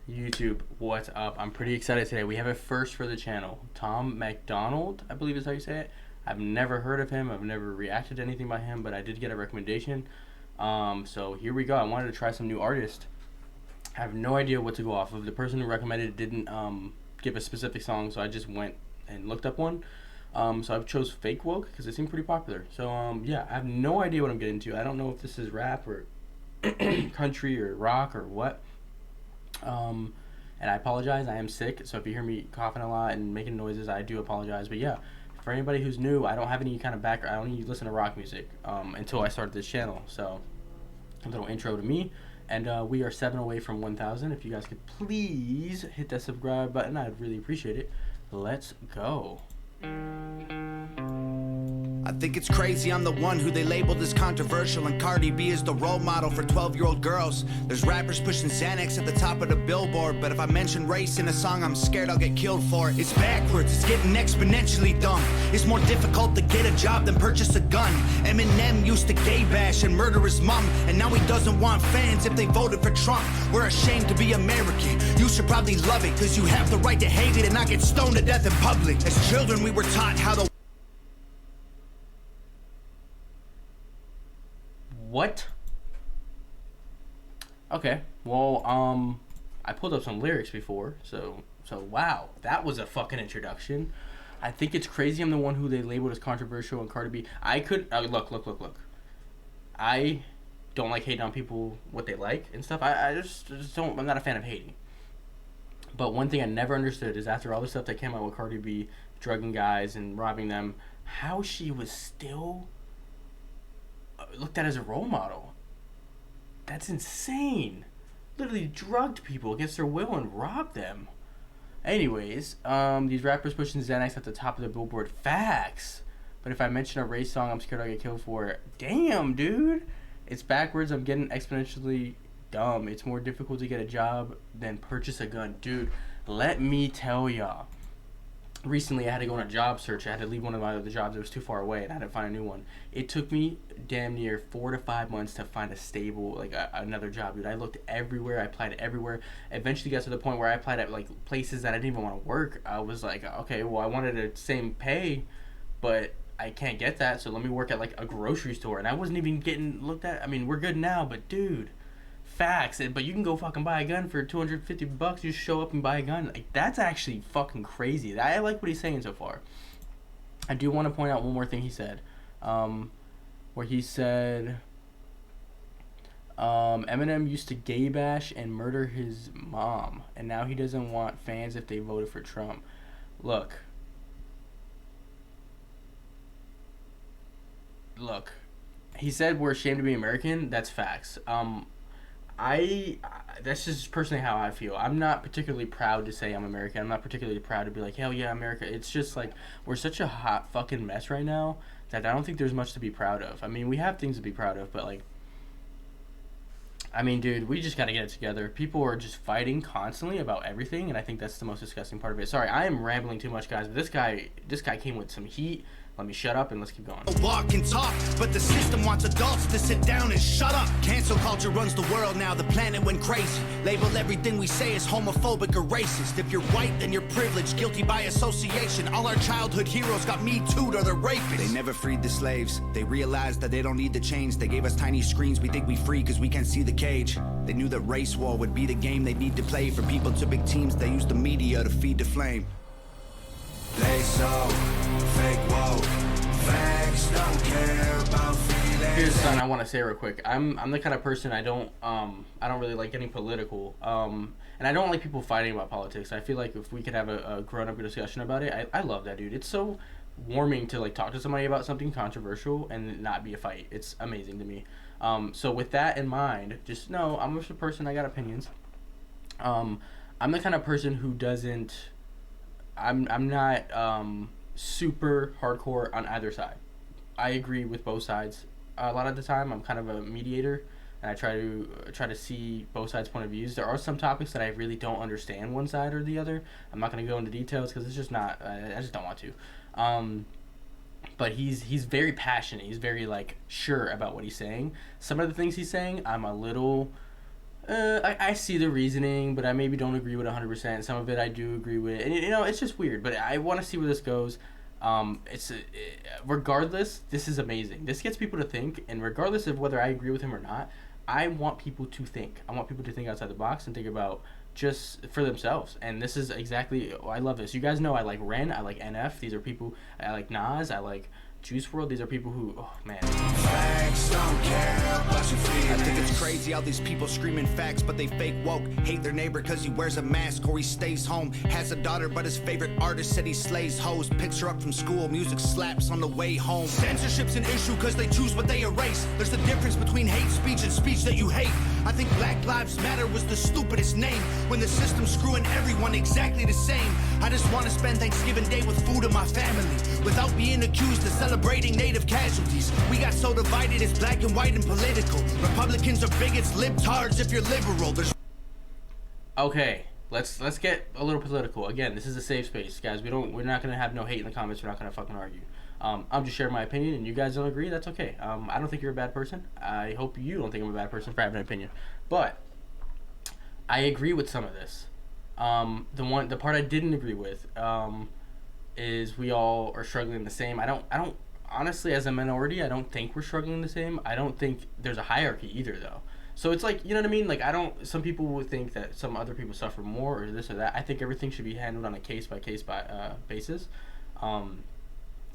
YouTube, what's up? I'm pretty excited today. We have a first for the channel. Tom MacDonald, I believe is how you say it. I've never heard of him. I've never reacted to anything by him, but I did get a recommendation. So here we go. I wanted to try some new artist. I have no idea what to go off of. The person who recommended it didn't give a specific song, so I just went and looked up one. So I've chose Fake Woke because it seemed pretty popular. So yeah, I have no idea what I'm getting into. I don't know if this is rap or country or rock or what. And I apologize. I am sick, so if you hear me coughing a lot and making noises, I do apologize. But yeah, for anybody who's new, I don't have any kind of background. I only listen to rock music until I started this channel. So a little intro to me, and we are 7 away from 1,000. If you guys could please hit that subscribe button, I'd really appreciate it. Let's go. I think it's crazy I'm the one who they labeled as controversial, and Cardi B is the role model for 12-year-old girls. There's rappers pushing Xanax at the top of the billboard, but if I mention race in a song, I'm scared I'll get killed for it. It's backwards, it's getting exponentially dumb. It's more difficult to get a job than purchase a gun. Eminem used to gay bash and murder his mom, and now he doesn't want fans if they voted for Trump. We're ashamed to be American. You should probably love it, cause you have the right to hate it and not get stoned to death in public. As children we were taught how to... What? Okay, well, I pulled up some lyrics before, so wow, that was a fucking introduction. I think it's crazy I'm the one who they labeled as controversial and Cardi B. I could, look. I don't like hating on people, what they like and stuff. I just don't, I'm not a fan of hating. But one thing I never understood is after all the stuff that came out with Cardi B, drugging guys and robbing them, how she was still looked at as a role model. That's insane. Literally drugged people against their will and robbed them. Anyways, these rappers pushing Xanax at the top of the billboard. Facts. But if I mention a race song, I'm scared I'll get killed for it. Damn, dude. It's backwards. I'm getting exponentially dumb. It's more difficult to get a job than purchase a gun. Dude, let me tell y'all. Recently, I had to go on a job search. I had to leave one of my other jobs. It was too far away, and I had to find a new one. It took me damn near 4 to 5 months to find a stable, like another job, dude. I looked everywhere. I applied everywhere. Eventually, got to the point where I applied at like places that I didn't even want to work. I was like, okay, well, I wanted the same pay, but I can't get that. So let me work at like a grocery store, and I wasn't even getting looked at. I mean, we're good now, but dude. Facts, but you can go fucking buy a gun for $250. You just show up and buy a gun. Like, that's actually fucking crazy. I like what he's saying so far. I do want to point out one more thing he said, where he said Eminem used to gay bash and murder his mom, and now he doesn't want fans if they voted for Trump. Look, he said we're ashamed to be American. That's facts. That's just personally how I feel. I'm not particularly proud to say I'm American. I'm not particularly proud to be like, hell yeah, America. It's just like, we're such a hot fucking mess right now that I don't think there's much to be proud of. I mean, we have things to be proud of, but like, I mean, dude, we just gotta get it together. People are just fighting constantly about everything, and I think that's the most disgusting part of it. Sorry, I am rambling too much, guys, but this guy came with some heat. Let me shut up and let's keep going. Walk and talk, but the system wants adults to sit down and shut up. Cancel culture runs the world now, the planet went crazy. Label everything we say as homophobic or racist. If you're white, then you're privileged, guilty by association. All our childhood heroes got Me Too'd or they're rapists. They never freed the slaves. They realized that they don't need the chains. They gave us tiny screens, we think we free cause we can't see the cage. They knew that race war would be the game they need to play. For people to big teams, they use the media to feed the flame. They so fake woke. Facts don't care about feelings. Here's something I want to say real quick. I'm the kind of person I don't really like getting political. And I don't like people fighting about politics. I feel like if we could have a grown-up discussion about it, I love that, dude. It's so warming to like talk to somebody about something controversial and not be a fight. It's amazing to me. So with that in mind, just know I'm just a person. I got opinions. I'm the kind of person who doesn't. I'm not super hardcore on either side. I agree with both sides a lot of the time. I'm kind of a mediator, and I try to see both sides' point of views. There are some topics that I really don't understand one side or the other. I'm not going to go into details because it's just not. I just don't want to. But he's very passionate. He's very like sure about what he's saying. Some of the things he's saying, I'm a little I see the reasoning, but I maybe don't agree with 100%. Some of it I do agree with, and it's just weird. But I want to see where this goes. Regardless, this is amazing. This gets people to think, and regardless of whether I agree with him or not, I want people to think. I want people to think outside the box and think about just for themselves. And this is exactly, I love this. You guys know I like Ren, I like NF. These are people, I like Nas, I like Juice World. These are people who, oh man. Facts don't care about your feelings. I think it's crazy how these people screaming facts, but they fake woke. Hate their neighbor cause he wears a mask or he stays home. Has a daughter, but his favorite artist said he slays hoes. Picks her up from school, music slaps on the way home. Censorship's an issue cause they choose what they erase. There's a difference between hate speech and speech that you hate. I think Black Lives Matter was the stupidest name when the system's screwing everyone exactly the same. I just want to spend Thanksgiving Day with food and my family without being accused of celebrating native casualties. We got so divided, it's black and white and political. Republicans are bigots, libtards if you're liberal. Okay, let's get a little political. Again, this is a safe space, guys. We're not gonna have no hate in the comments. We're not gonna fucking argue. I'm just sharing my opinion, and you guys don't agree. That's okay. I don't think you're a bad person. I hope you don't think I'm a bad person for having an opinion. But I agree with some of this. The part I didn't agree with is we all are struggling the same. I don't honestly, as a minority, I don't think we're struggling the same. I don't think there's a hierarchy either, though. So it's like, you know what I mean? Like, some people would think that some other people suffer more or this or that. I think everything should be handled on a case-by-case basis.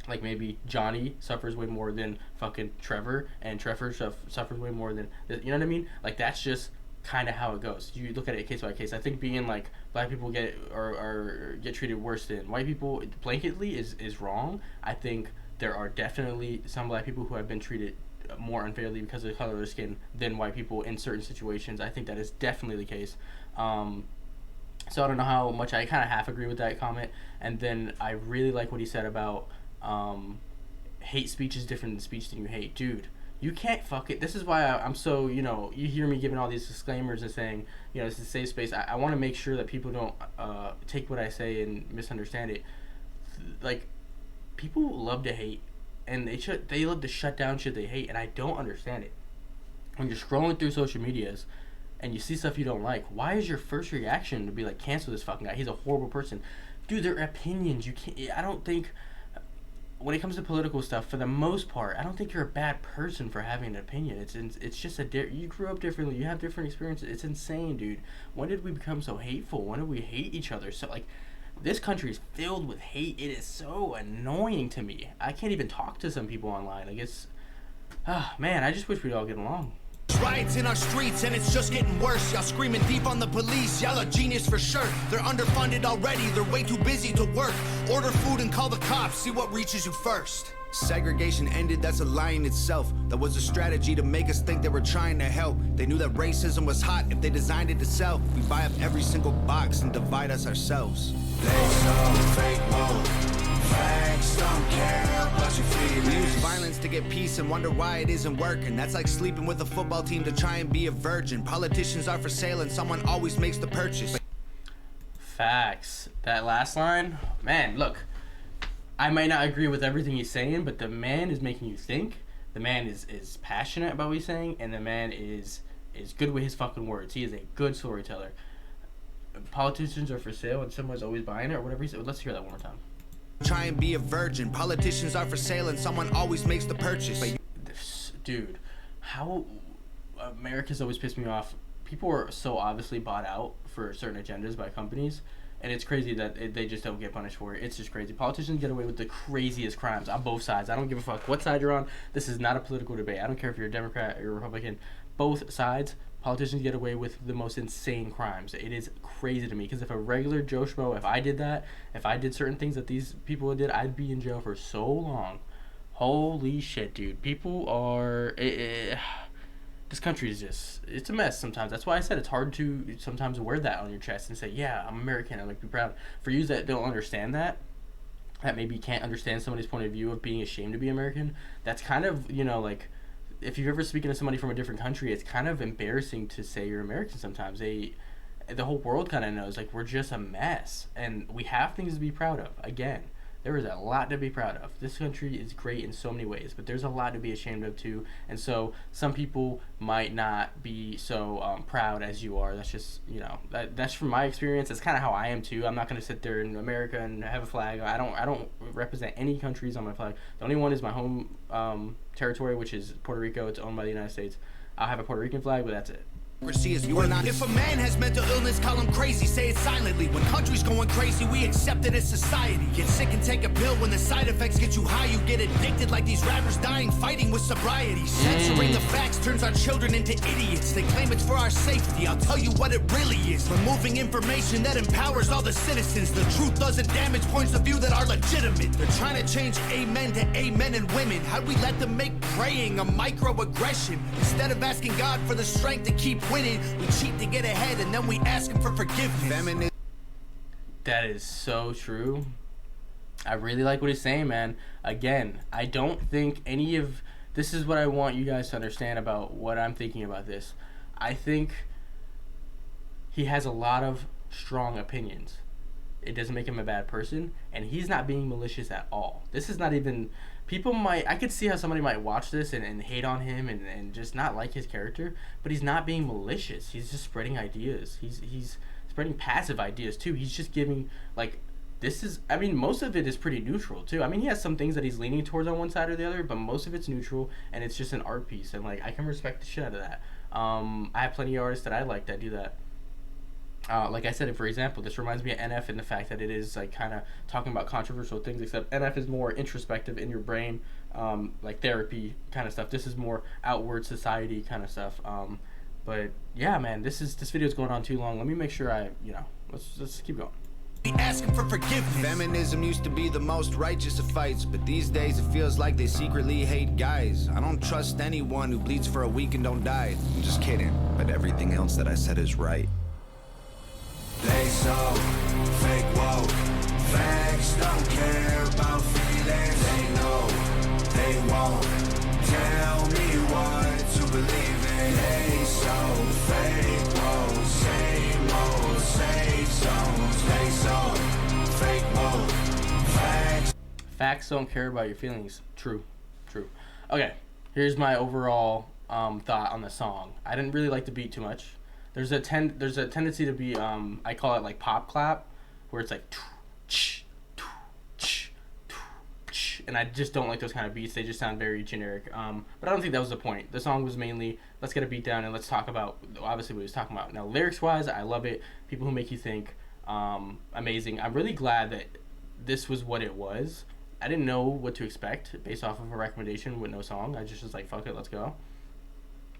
Like, maybe Johnny suffers way more than fucking Trevor, and Trevor suffers way more than, you know what I mean? Like, that's just kind of how it goes. You look at it case by case. I think being like black people get treated worse than white people blanketly is wrong. I think there are definitely some black people who have been treated more unfairly because of the color of their skin than white people in certain situations. I think that is definitely the case. So I don't know how much I kind of half agree with that comment. And then I really like what he said about hate speech is different than speech that you hate. Dude, you can't fuck it. This is why I'm so, you hear me giving all these disclaimers and saying, this is a safe space. I want to make sure that people don't take what I say and misunderstand it. Like, people love to hate, and they love to shut down shit they hate, and I don't understand it. When you're scrolling through social medias and you see stuff you don't like, why is your first reaction to be like, cancel this fucking guy? He's a horrible person. Dude, they're opinions. I don't think, when it comes to political stuff, for the most part, I don't think you're a bad person for having an opinion. It's just you grew up differently. You have different experiences. It's insane, dude. When did we become so hateful? When did we hate each other? So, like, this country is filled with hate. It is so annoying to me. I can't even talk to some people online. Like, it's, man, I just wish we'd all get along. Riots in our streets and it's just getting worse. Y'all screaming deep on the police. Y'all are genius for sure. They're underfunded already. They're way too busy to work. Order food and call the cops. See what reaches you first. Segregation ended, that's a lie in itself. That was a strategy to make us think they were trying to help. They knew that racism was hot if they designed it to sell. We buy up every single box and divide us ourselves. They so fake woke. Facts don't care about your feelings. We use violence to get peace and wonder why it isn't working. That's like sleeping with a football team to try and be a virgin. Politicians are for sale and someone always makes the purchase. Facts. That last line, man, look, I might not agree with everything he's saying, but the man is making you think. The man is passionate about what he's saying, and the man is good with his fucking words. He is a good storyteller. Politicians are for sale and someone's always buying it, or whatever he said. Let's hear that one more time. Try and be a virgin. Politicians are for sale and someone always makes the purchase. Dude, how America's always pissed me off. People are so obviously bought out for certain agendas by companies, and it's crazy that they just don't get punished for it. It's just crazy. Politicians get away with the craziest crimes on both sides. I don't give a fuck what side you're on. This is not a political debate. I don't care if you're a Democrat or you're a Republican. Both sides, politicians get away with the most insane crimes. It is crazy to me, because if a regular Joe Schmo, if I did that, if I did certain things that these people did, I'd be in jail for so long. Holy shit, dude. People are... this country is just... It's a mess sometimes. That's why I said it's hard to sometimes wear that on your chest and say, yeah, I'm American, I'm like, be proud. For you that don't understand that maybe can't understand somebody's point of view of being ashamed to be American, that's kind of, like... If you're ever speaking to somebody from a different country, it's kind of embarrassing to say you're American sometimes. The whole world kind of knows, like, we're just a mess. And we have things to be proud of. Again, there is a lot to be proud of. This country is great in so many ways, but there's a lot to be ashamed of too. And so some people might not be so proud as you are. That's just, that's from my experience. That's kind of how I am too. I'm not going to sit there in America and have a flag. I don't represent any countries on my flag. The only one is my home territory, which is Puerto Rico. It's owned by the United States. I'll have a Puerto Rican flag, but that's it. If a man has mental illness, call him crazy, say it silently. When country's going crazy, we accept it as society. Get sick and take a pill. When the side effects get you high, you get addicted like these rappers dying fighting with sobriety. Censoring the facts turns our children into idiots. They claim it's for our safety. I'll tell you what it really is. Removing information that empowers all the citizens. The truth doesn't damage points of view that are legitimate. They're trying to change amen to amen and women. How'd we let them make praying a microaggression? Instead of asking God for the strength to keep winning, we cheat to get ahead and then we ask him for forgiveness. That is so true. I really like what he's saying, man. Again, I don't think any of this is what I want you guys to understand about what I'm thinking about this. I think he has a lot of strong opinions. It doesn't make him a bad person, and he's not being malicious at all. This is not even... I could see how somebody might watch this and hate on him and just not like his character, but he's not being malicious. He's just spreading ideas. He's spreading passive ideas too. He's just giving, most of it is pretty neutral too. I mean, he has some things that he's leaning towards on one side or the other, but most of it's neutral, and it's just an art piece, and I can respect the shit out of that. I have plenty of artists that I like that do that. Like I said, for example, this reminds me of NF in the fact that it is kind of talking about controversial things, except NF is more introspective in your brain, like therapy kind of stuff. This is more outward society kind of stuff. But yeah, man, this video is going on too long. Let me make sure let's keep going. Asking for forgiveness. Feminism used to be the most righteous of fights, but these days it feels like they secretly hate guys. I don't trust anyone who bleeds for a week and don't die. I'm just kidding, but everything else that I said is right. They so fake woke. Facts don't care about feelings. They know they won't tell me what to believe in. They so fake woke. Same old safe zones. They so fake woke. Facts don't care about your feelings. True. Okay, here's my overall thought on the song. I didn't really like the beat too much. There's a tendency to be I call it like pop clap, where it's like and I just don't like those kind of beats. They just sound very generic. But I don't think that was the point. The song was mainly let's get a beat down and let's talk about obviously what he was talking about. Now lyrics wise, I love it. People who make you think, amazing. I'm really glad that this was what it was. I didn't know what to expect based off of a recommendation with no song. I just was like, fuck it, let's go.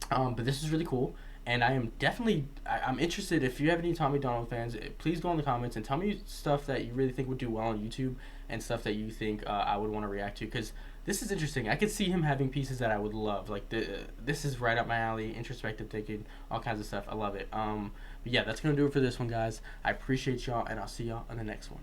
But this is really cool. And I am definitely, I'm interested, if you have any Tom MacDonald fans, please go in the comments and tell me stuff that you really think would do well on YouTube and stuff that you think I would want to react to, because this is interesting. I could see him having pieces that I would love. This is right up my alley, introspective thinking, all kinds of stuff. I love it. But yeah, that's going to do it for this one, guys. I appreciate y'all, and I'll see y'all on the next one.